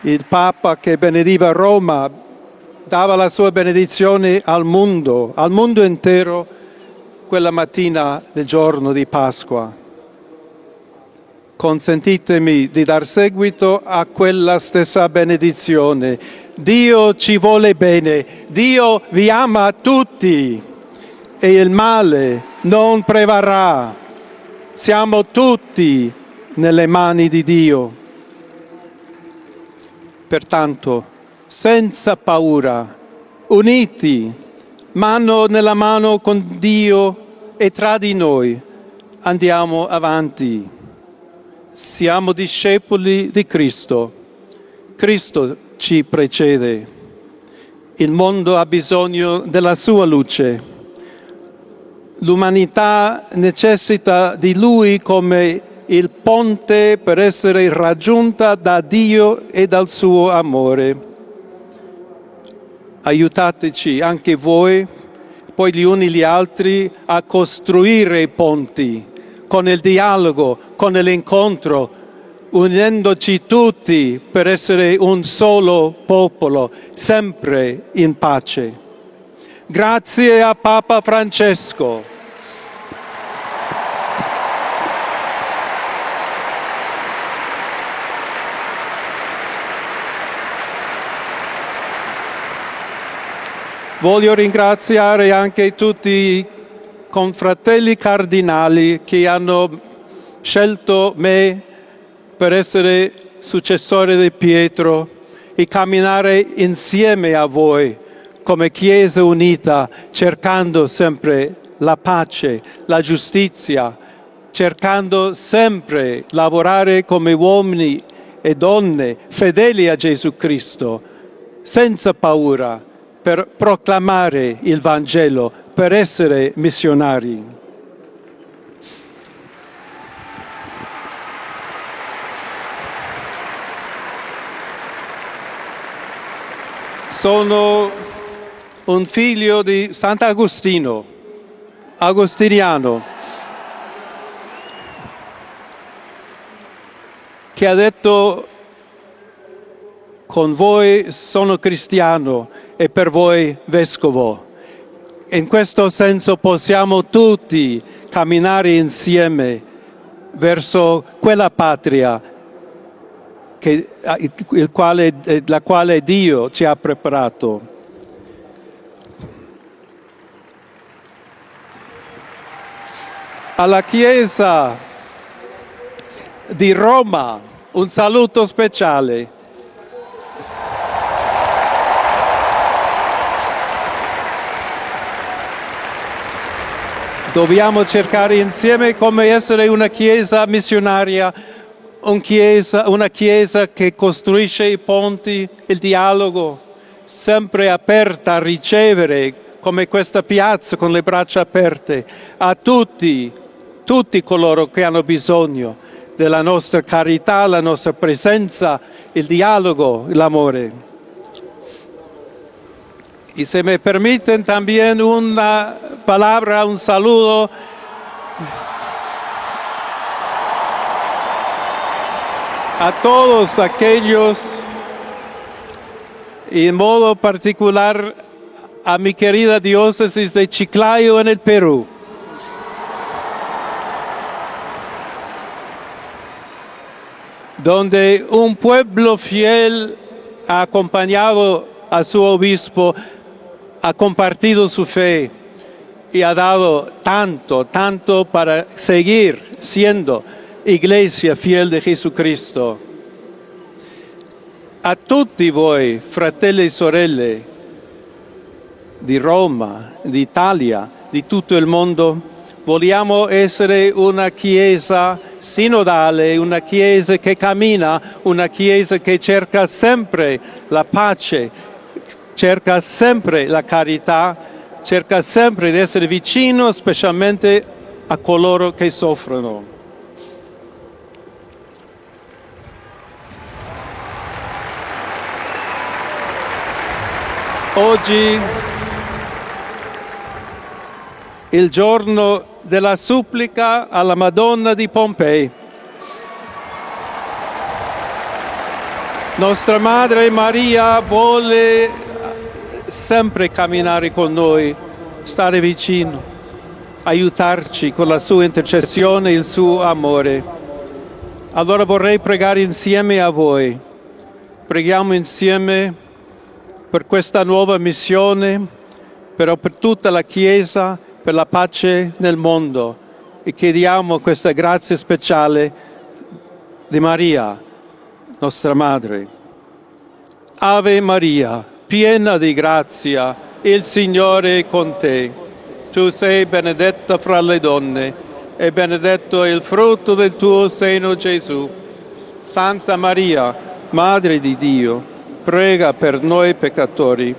Il Papa che benediva Roma dava la sua benedizione al mondo intero, quella mattina del giorno di Pasqua. Consentitemi di dar seguito a quella stessa benedizione. Dio ci vuole bene, Dio vi ama tutti e il male non prevarrà. Siamo tutti nelle mani di Dio. Pertanto, senza paura, uniti, mano nella mano con Dio e tra di noi, andiamo avanti. Siamo discepoli di Cristo. Cristo ci precede. Il mondo ha bisogno della sua luce. L'umanità necessita di Lui come il ponte per essere raggiunta da Dio e dal suo amore. Aiutateci anche voi, poi gli uni gli altri, a costruire i ponti con il dialogo, con l'incontro, unendoci tutti per essere un solo popolo, sempre in pace. Grazie a Papa Francesco. Voglio ringraziare anche tutti i confratelli cardinali che hanno scelto me per essere successore di Pietro e camminare insieme a voi come Chiesa unita, cercando sempre la pace, la giustizia, cercando sempre lavorare come uomini e donne fedeli a Gesù Cristo, senza paura, per proclamare il Vangelo, per essere missionari. Sono un figlio di Sant'Agostino, agostiniano, che ha detto: con voi sono cristiano e per voi vescovo. In questo senso possiamo tutti camminare insieme verso quella patria la quale Dio ci ha preparato. Alla Chiesa di Roma un saluto speciale. Dobbiamo cercare insieme come essere una Chiesa missionaria, una chiesa che costruisce i ponti, il dialogo, sempre aperta a ricevere, come questa piazza con le braccia aperte, a tutti coloro che hanno bisogno della nostra carità, la nostra presenza, il dialogo, l'amore. Y se me permiten también una palabra, un saludo a todos aquellos, y en modo particular a mi querida diócesis de Chiclayo en el Perú, donde un pueblo fiel ha acompañado a su obispo, ha compartido su fe y ha dado tanto para seguir siendo Iglesia fiel di Jesucristo. A tutti voi, fratelli e sorelle di Roma, d'Italia, di tutto il mondo, vogliamo essere una Chiesa sinodale, una Chiesa che cammina, una Chiesa che cerca sempre la pace, cerca sempre la carità, cerca sempre di essere vicino specialmente a coloro che soffrono. Oggi, il giorno della supplica alla Madonna di Pompei, nostra Madre Maria vuole sempre camminare con noi, stare vicino, aiutarci con la sua intercessione e il suo amore. Allora vorrei pregare insieme a voi. Preghiamo insieme per questa nuova missione, però per tutta la Chiesa, per la pace nel mondo, e chiediamo questa grazia speciale di Maria, nostra Madre. Ave Maria, piena di grazia, il Signore è con te. Tu sei benedetta fra le donne, e benedetto è il frutto del tuo seno, Gesù. Santa Maria, Madre di Dio, prega per noi peccatori,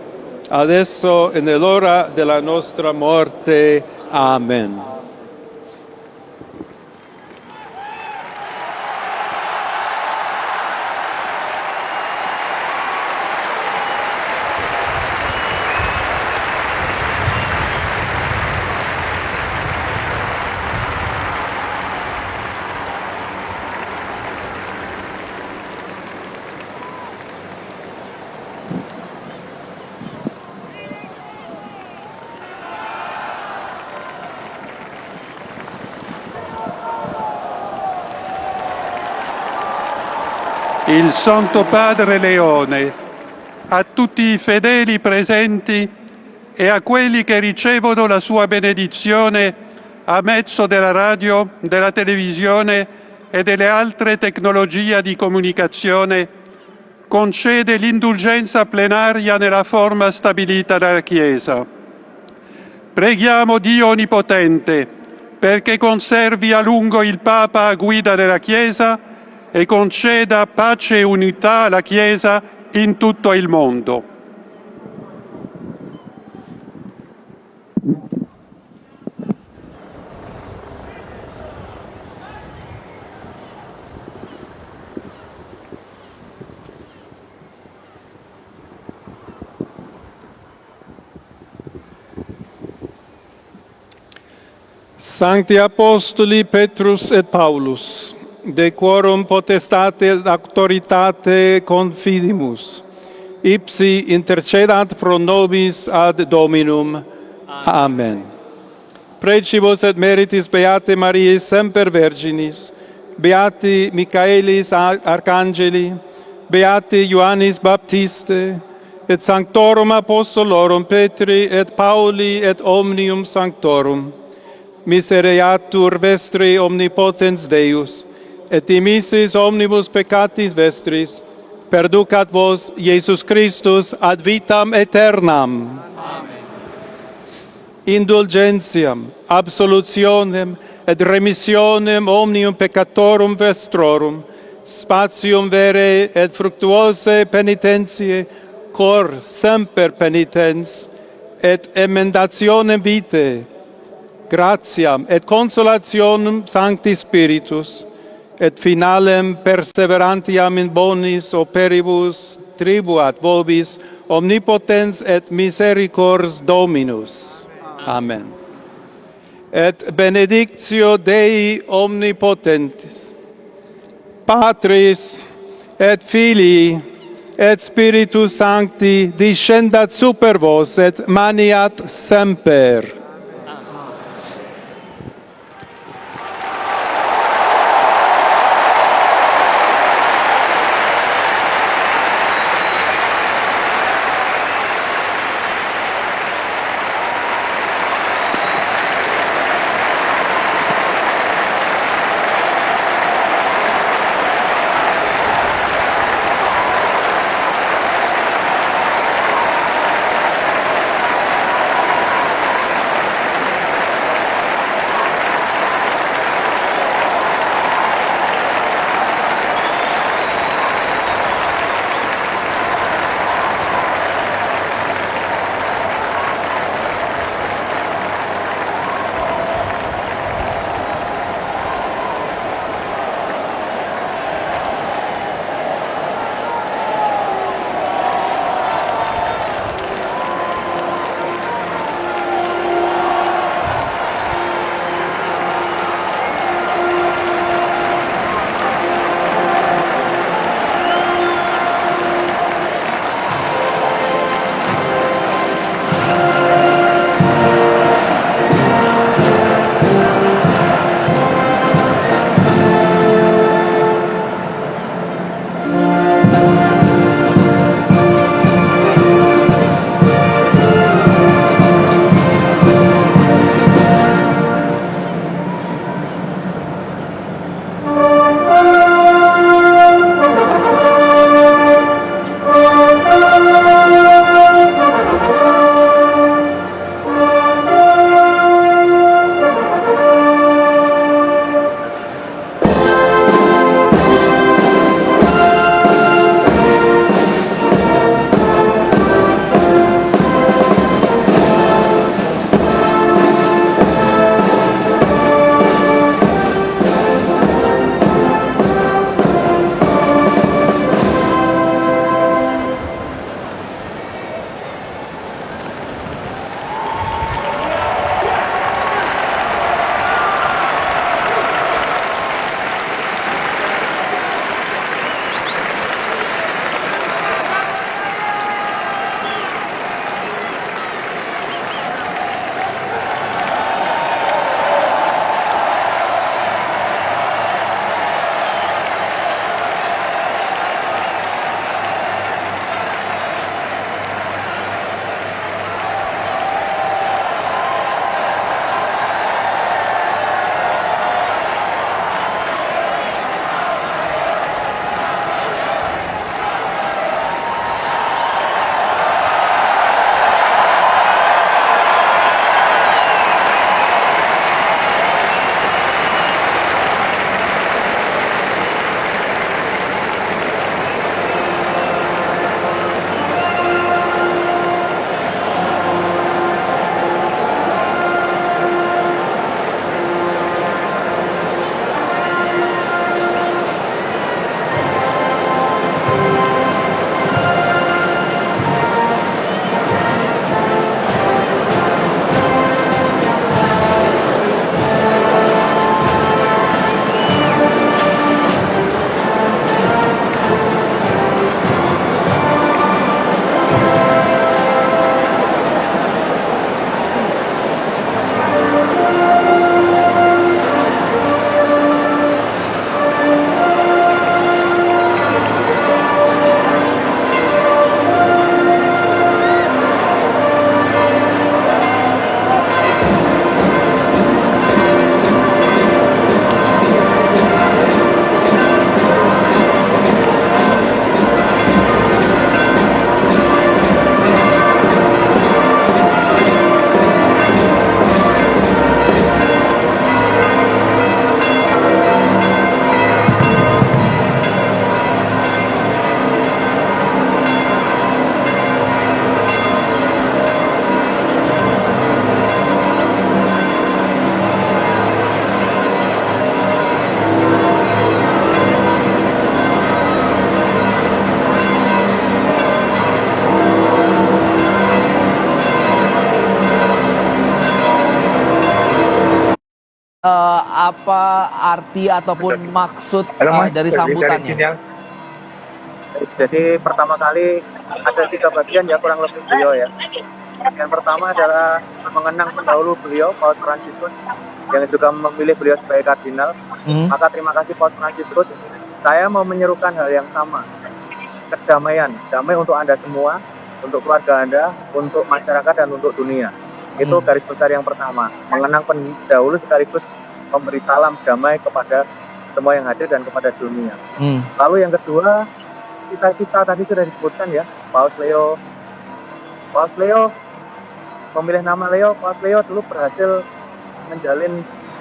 adesso e nell'ora della nostra morte. Amen. Il Santo Padre Leone, a tutti i fedeli presenti e a quelli che ricevono la sua benedizione a mezzo della radio, della televisione e delle altre tecnologie di comunicazione, concede l'indulgenza plenaria nella forma stabilita dalla Chiesa. Preghiamo Dio Onnipotente perché conservi a lungo il Papa a guida della Chiesa e conceda pace e unità alla Chiesa in tutto il mondo. Sancti Apostoli Petrus et Paulus, de quorum potestate et auctoritate confidimus, ipsi intercedant pro nobis ad Dominum. Amen. Precibus et meritis Beate Mariae semper Virginis, beati Michaelis Arcangeli, beati Ioannis Baptiste, et sanctorum apostolorum Petri et Pauli et omnium sanctorum, misereatur vestri omnipotens Deus, et dimissis omnibus peccatis vestris, perducat vos Iesus Christus ad vitam aeternam. Amen. Indulgentiam, absolutionem et remissionem omnium peccatorum vestrorum, spatium vere et fructuose penitentiae, cor semper penitens, et emendationem vitae, gratiam et consolationem Sancti Spiritus, et finalem perseverantiam in bonis operibus tribuat vobis omnipotens et misericors Dominus. Amen. Et benedictio Dei omnipotentis, Patris et Filii et Spiritus Sancti descendat super vos et maniat semper. apa arti ataupun maksud dari sambutannya? Jadi pertama kali ada 3 bagian ya kurang lebih beliau ya. Yang pertama adalah mengenang pendahulu beliau, Paus Fransiskus, yang juga memilih beliau sebagai kardinal. Maka terima kasih Paus Fransiskus. Saya mau menyerukan hal yang sama. Kedamaian, damai untuk Anda semua, untuk keluarga Anda, untuk masyarakat dan untuk dunia. Itu garis besar yang pertama. Mengenang pendahulu sekaligus memberi salam damai kepada semua yang hadir dan kepada dunia. Lalu yang kedua, cita-cita tadi sudah disebutkan ya, Paus Leo memilih nama Leo. Paus Leo dulu berhasil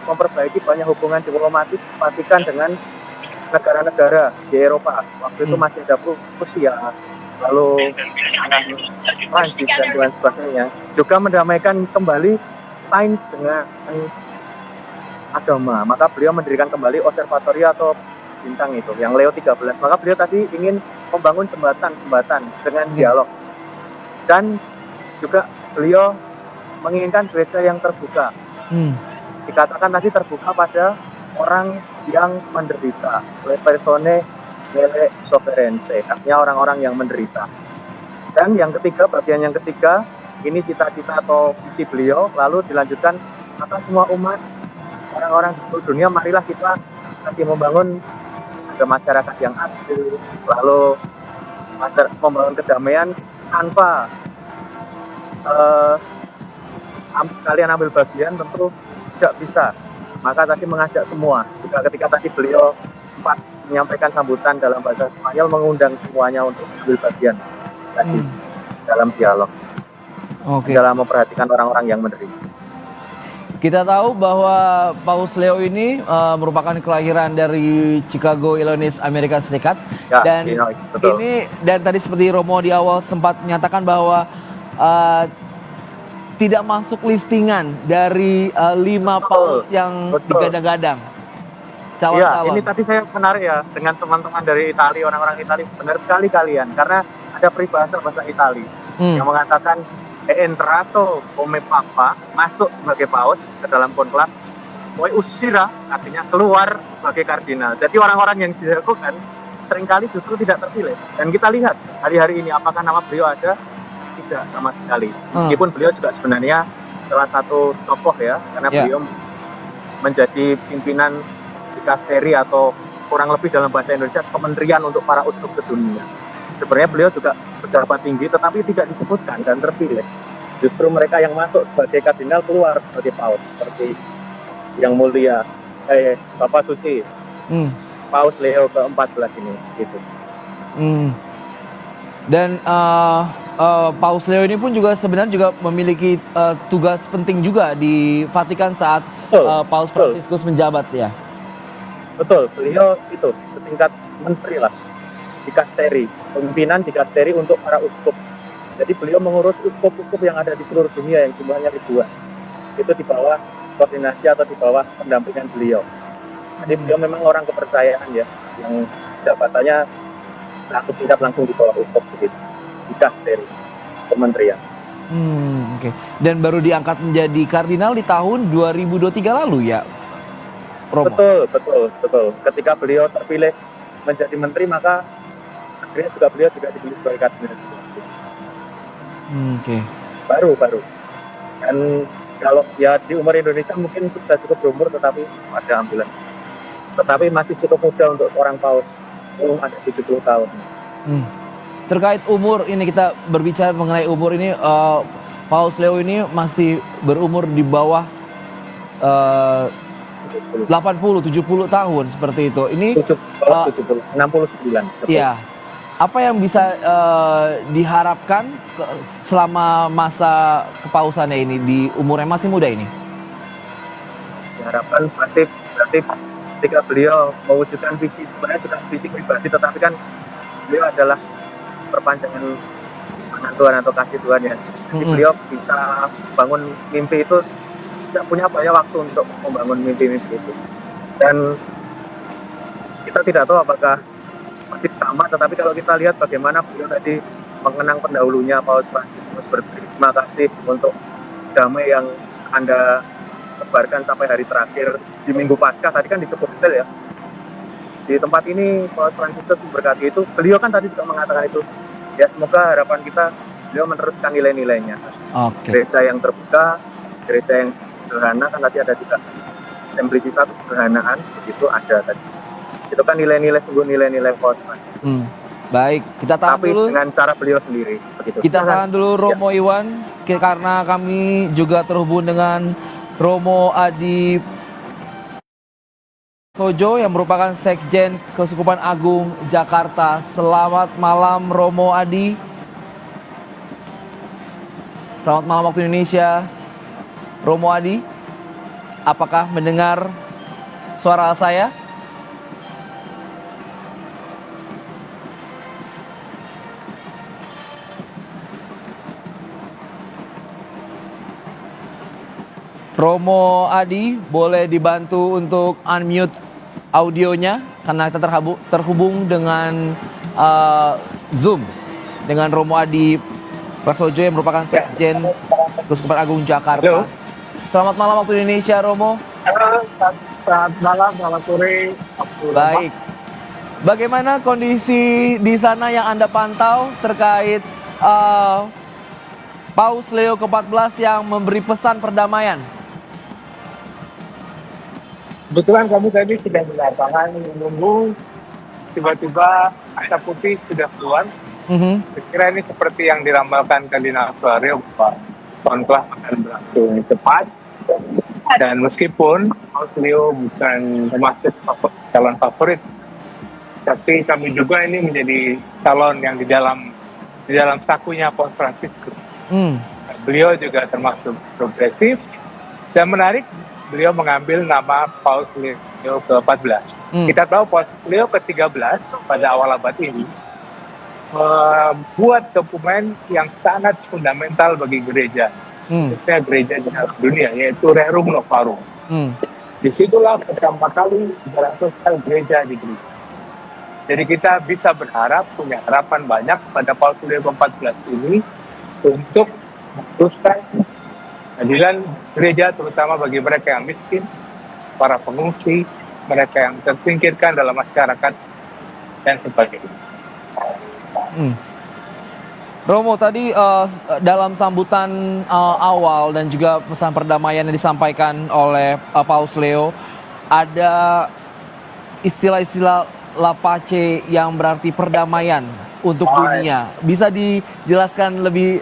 memperbaiki banyak hubungan diplomatis Vatikan dengan negara-negara di Eropa. Waktu itu masih ada Rusia, lalu Prancis dan lain sebagainya. Juga mendamaikan kembali sains dengan agama. Maka beliau mendirikan kembali observatoria atau bintang itu, yang Leo 13. Maka beliau tadi ingin membangun jembatan dengan dialog. Dan juga beliau menginginkan gereja yang terbuka. Dikatakan tadi terbuka pada orang yang menderita. Le persone nelle sofferenze, artinya orang-orang yang menderita. Dan yang ketiga, bagian yang ketiga, ini cita-cita atau visi beliau, lalu dilanjutkan, maka semua umat, orang-orang di seluruh dunia, marilah kita nanti membangun ada masyarakat yang adil, lalu membangun kedamaian tanpa kalian ambil bagian tentu tidak bisa. Maka tadi mengajak semua. Juga ketika tadi beliau menyampaikan sambutan dalam bahasa Spanyol, mengundang semuanya untuk ambil bagian tadi dalam dialog, dalam memperhatikan orang-orang yang menderita. Kita tahu bahwa Paus Leo ini merupakan kelahiran dari Chicago, Illinois, Amerika Serikat. Ya, dan Illinois, betul. Dan tadi seperti Romo di awal sempat menyatakan bahwa tidak masuk listingan dari 5 paus yang digadang-gadang. Ya, ini tadi saya menarik ya dengan teman-teman dari Italia, orang-orang Italia. Benar sekali kalian, karena ada peribahasa bahasa Italia yang mengatakan entrato come papa, masuk sebagai paus ke dalam konklaf, poi uscirà, artinya keluar sebagai kardinal. Jadi orang-orang yang dijagokan seringkali justru tidak terpilih. Dan kita lihat hari-hari ini apakah nama beliau ada? Tidak sama sekali. Meskipun beliau juga sebenarnya salah satu tokoh ya, karena beliau menjadi pimpinan dikasteri atau kurang lebih dalam bahasa Indonesia kementerian untuk para uskup sedunia. Sebenarnya beliau juga pejabat tinggi tetapi tidak disebutkan dan terpilih. Justru mereka yang masuk sebagai kardinal keluar sebagai paus, seperti yang mulia Bapak Suci Paus Leo ke-14 ini gitu. Dan Paus Leo ini pun juga sebenarnya juga memiliki tugas penting juga di Vatikan saat Paus Fransiskus menjabat ya. Betul, beliau itu setingkat menteri lah, dikasteri, pimpinan dikasteri untuk para uskup. Jadi beliau mengurus uskup-uskup yang ada di seluruh dunia yang jumlahnya ribuan. Itu di bawah koordinasi atau di bawah pendampingan beliau. Jadi beliau memang orang kepercayaan ya, yang jabatannya satu tingkat langsung di bawah uskup begitu, dikasteri, kementerian. Oke. Dan baru diangkat menjadi kardinal di tahun 2023 lalu ya, Romo? Betul. Ketika beliau terpilih menjadi menteri, maka akhirnya beliau juga dipilih sebagai kardinal. Baru. Dan kalau ya di umur Indonesia mungkin sudah cukup berumur, tetapi ada ambulan. Tetapi masih cukup muda untuk seorang paus, belum ada 70 tahun. Terkait umur ini, kita berbicara mengenai umur ini, Paus Leo ini masih berumur di bawah 80-70 tahun seperti itu. Ini 69. Iya. Apa yang bisa diharapkan selama masa kepausannya ini di umur yang masih muda ini? Diharapkan berarti ketika beliau mewujudkan visi, sebenarnya juga visi pribadi, tetapi kan beliau adalah perpanjangan tangan Tuhan atau kasih Tuhan ya. Jadi beliau bisa bangun mimpi itu, tidak punya banyak waktu untuk membangun mimpi-mimpi itu. Dan kita tidak tahu apakah masih sama, tetapi kalau kita lihat bagaimana beliau tadi mengenang pendahulunya Paus Fransiskus, berterima kasih untuk damai yang Anda dibubarkan sampai hari terakhir di Minggu Paskah. Tadi kan disebut detail ya. Di tempat ini Paus Fransiskus memberkati itu, beliau kan tadi juga mengatakan itu. Ya semoga harapan kita beliau meneruskan nilai-nilainya. Gereja yang terbuka, gereja yang sederhana, kan tadi ada juga simplicitas, kesederhanaan, begitu ada tadi. Itu kan nilai-nilai, sungguh nilai-nilai Paus Fransiskus. Baik, kita tahan tapi dulu. dengan cara beliau sendiri. Begitu. Kita tahan dulu Romo Iwan, karena kami juga terhubung dengan Romo Adi Sojo yang merupakan Sekjen Keuskupan Agung Jakarta. Selamat malam Romo Adi. Selamat malam waktu Indonesia. Romo Adi, apakah mendengar suara saya? Romo Adi, boleh dibantu untuk unmute audionya karena kita terhubung dengan Zoom dengan Romo Adi Prasojo yang merupakan Sekjen Keuskupan Agung Jakarta. Halo. Selamat malam waktu Indonesia, Romo. Selamat malam, selamat sore. Baik. Bagaimana kondisi di sana yang Anda pantau terkait Paus Leo ke-14 yang memberi pesan perdamaian? Kebetulan kami tadi sudah di lapangan menunggu, tiba-tiba asap putih sudah keluar. Saya kira ini seperti yang diramalkan Kardinal Suarez bahwa konklah akan berlangsung cepat. Dan meskipun Paus Leo bukan termasuk calon favorit, tapi kami juga ini menjadi calon yang di dalam sakunya Paus Fransiskus. Beliau juga termasuk progresif dan menarik. Beliau mengambil nama Paus Leo ke-14. Kita tahu Paus Leo ke-13 pada awal abad ini membuat dokumen yang sangat fundamental bagi gereja, khususnya gereja di dalam dunia, yaitu Rerum Novarum. Disitulah pertama kali dilangsungkan gereja di gereja. Jadi kita bisa berharap, punya harapan banyak pada Paus Leo ke-14 ini untuk meneruskan keadilan gereja, terutama bagi mereka yang miskin, para pengungsi, mereka yang tersingkirkan dalam masyarakat, dan sebagainya. Romo, tadi dalam sambutan awal dan juga pesan perdamaian yang disampaikan oleh Paus Leo, ada istilah-istilah La Pace yang berarti perdamaian untuk dunia. Bisa dijelaskan lebih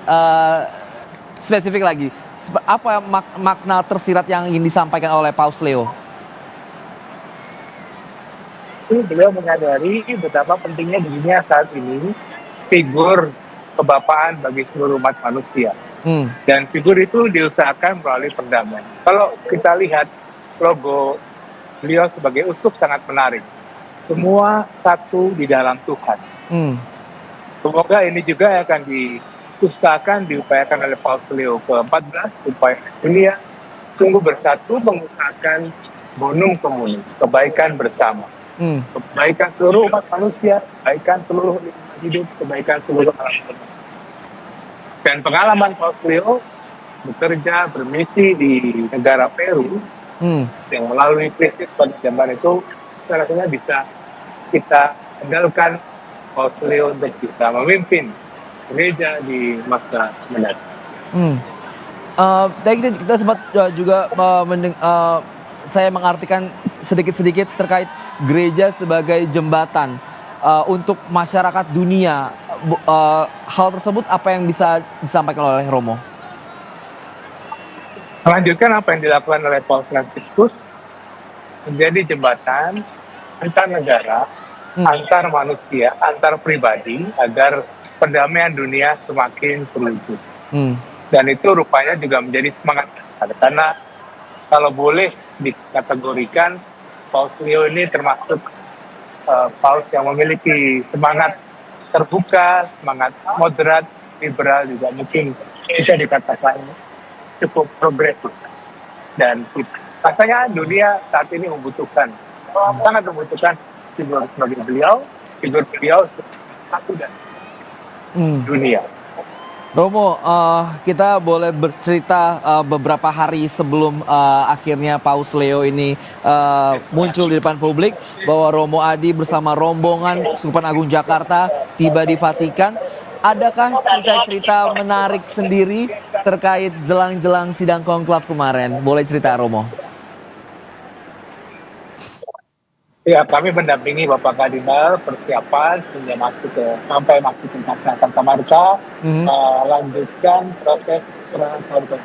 spesifik lagi? Apa makna tersirat yang ingin disampaikan oleh Paus Leo? Beliau menyadari betapa pentingnya di dunia saat ini figur kebapaan bagi seluruh umat manusia. Dan figur itu diusahakan melalui perdamaian. Kalau kita lihat logo beliau sebagai uskup sangat menarik. Semua satu di dalam Tuhan. Semoga ini juga akan diupayakan oleh Paus Leo ke-14 supaya dunia sungguh bersatu mengusahakan bonum communis, kebaikan bersama, kebaikan seluruh umat manusia, kebaikan seluruh hidup, kebaikan seluruh alam semesta. Dan pengalaman Paus Leo bekerja bermisi di negara Peru yang melalui krisis pada zaman itu, rasanya bisa kita andalkan Paus Leo untuk bisa memimpin gereja di masa mendatang. Tadi kita sempat juga saya mengartikan sedikit-sedikit terkait gereja sebagai jembatan untuk masyarakat dunia. Hal tersebut apa yang bisa disampaikan oleh Romo? Melanjutkan apa yang dilakukan oleh Paus Fransiskus, menjadi jembatan antar negara, antar manusia, antar pribadi, agar perdamaian dunia semakin terwujud. Dan itu rupanya juga menjadi semangat besar. Karena kalau boleh dikategorikan, Paus Leo ini termasuk Paus yang memiliki semangat terbuka, semangat moderat, liberal, juga mungkin bisa dikatakan cukup progresif. Dan rasanya dunia saat ini sangat membutuhkan figur sebagai beliau, figur beliau satu dan dunia. Romo, kita boleh bercerita beberapa hari sebelum akhirnya Paus Leo ini muncul di depan publik bahwa Romo Adi bersama rombongan Keuskupan Agung Jakarta tiba di Vatikan. Adakah cerita-cerita menarik sendiri terkait jelang-jelang sidang konklav kemarin? Boleh cerita, Romo? Ya, kami mendampingi Bapak Kardinal persiapan sehingga sampai masuk ke Santa Marta, lanjutkan proses transfer.